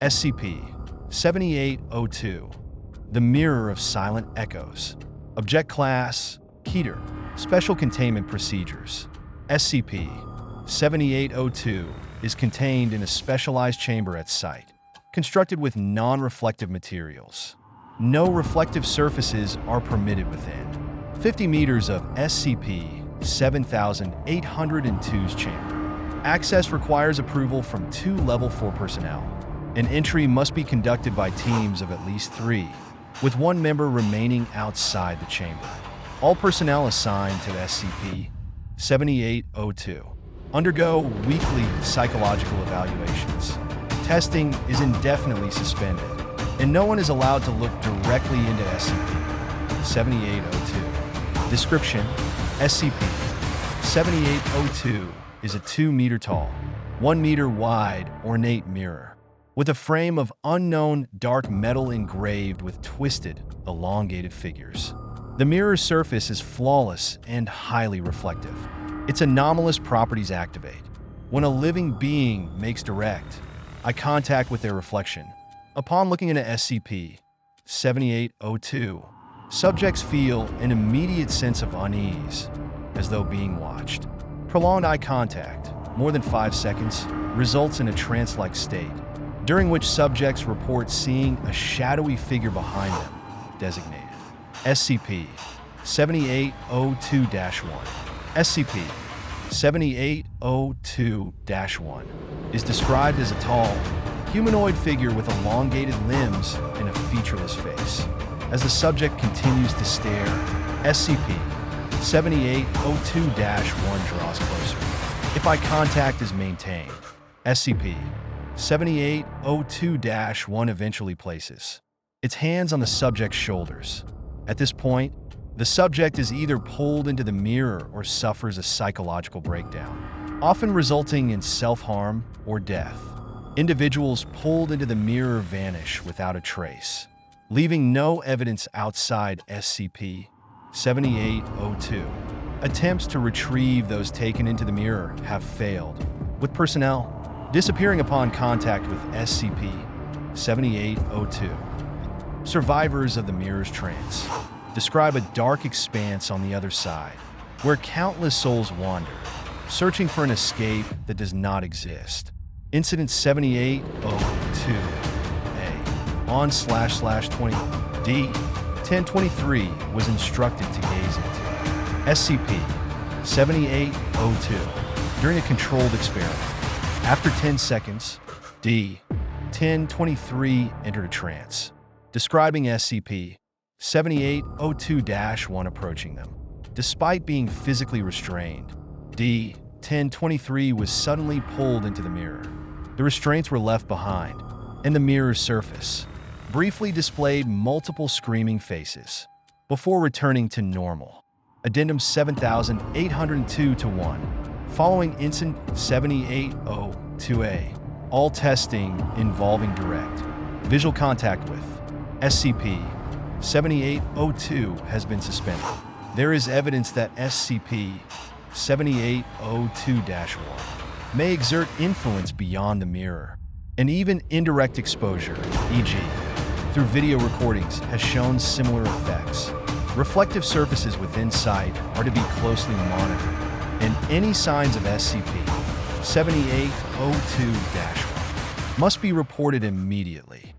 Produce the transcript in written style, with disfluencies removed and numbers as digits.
SCP-7802, the Mirror of Silent Echoes. Object Class: Keter. Special Containment Procedures. SCP-7802 is contained in a specialized chamber at site, constructed with non-reflective materials. No reflective surfaces are permitted within 50 meters of SCP-7802's chamber. Access requires approval from 2 Level 4 personnel. An entry must be conducted by teams of at least 3, with 1 member remaining outside the chamber. All personnel assigned to SCP-7802 undergo weekly psychological evaluations. Testing is indefinitely suspended, and no one is allowed to look directly into SCP-7802. Description: SCP-7802 is a 2-meter tall, 1-meter wide ornate mirror with a frame of unknown dark metal engraved with twisted, elongated figures. The mirror's surface is flawless and highly reflective. Its anomalous properties activate when a living being makes direct eye contact with their reflection. Upon looking into SCP-7802, subjects feel an immediate sense of unease, as though being watched. Prolonged eye contact, more than 5 seconds, results in a trance-like state, during which subjects report seeing a shadowy figure behind them, designated SCP-7802-1. SCP-7802-1 is described as a tall, humanoid figure with elongated limbs and a featureless face. As the subject continues to stare, SCP-7802-1 draws closer. If eye contact is maintained, SCP-7802-1 eventually places its hands on the subject's shoulders. At this point, the subject is either pulled into the mirror or suffers a psychological breakdown, often resulting in self-harm or death. Individuals pulled into the mirror vanish without a trace, leaving no evidence outside SCP-7802. Attempts to retrieve those taken into the mirror have failed, with personnel disappearing upon contact with SCP-7802. Survivors of the mirror's trance describe a dark expanse on the other side, where countless souls wander, searching for an escape that does not exist. Incident 7802-A on//20D-1023 was instructed to gaze into SCP-7802 during a controlled experiment. After 10 seconds, D-1023 entered a trance, describing SCP-7802-1 approaching them. Despite being physically restrained, D-1023 was suddenly pulled into the mirror. The restraints were left behind, and the mirror's surface briefly displayed multiple screaming faces before returning to normal. Addendum 7802-1. Following Incident 7802-A, all testing involving direct visual contact with SCP-7802 has been suspended. There is evidence that SCP-7802-1 may exert influence beyond the mirror, and even indirect exposure, e.g., through video recordings, has shown similar effects. Reflective surfaces within sight are to be closely monitored, and any signs of SCP-7802-1 must be reported immediately.